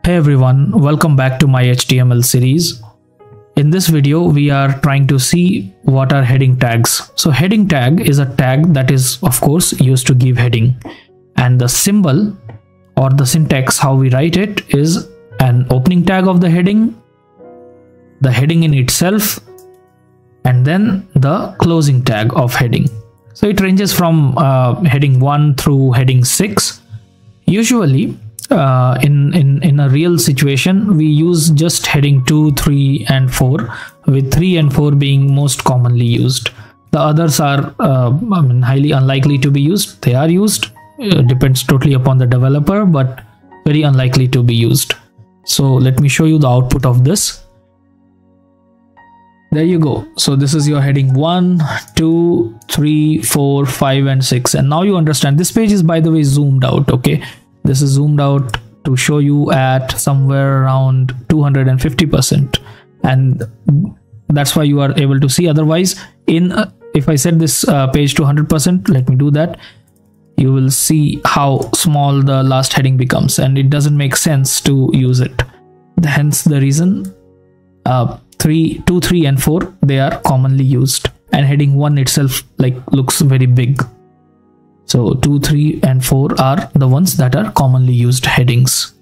Hey everyone, welcome back to my HTML series. In this video, we are trying to see what are heading tags. So heading tag is a tag that is of course used to give heading, and the symbol or the syntax how we write it is an opening tag of the heading in itself, and then the closing tag of heading. So it ranges from heading 1 through heading 6. Usually in a real situation we use just heading 2, 3 and 4, with 3 and 4 being most commonly used. The others are highly unlikely to be used. They are used, depends totally upon the developer, but very unlikely to be used. So let me show you the output of this. There you go. So this is your heading 1, 2, 3, 4, 5 and 6, and now you understand. This page is, by the way, zoomed out. Okay, this is zoomed out to show you at somewhere around 250%, and that's why you are able to see. Otherwise, if I set this page to 100%, let me do that, you will see how small the last heading becomes, and it doesn't make sense to use it. Hence the reason 2, 3 and 4, they are commonly used, and heading 1 itself looks very big. So 2, 3 and 4 are the ones that are commonly used headings.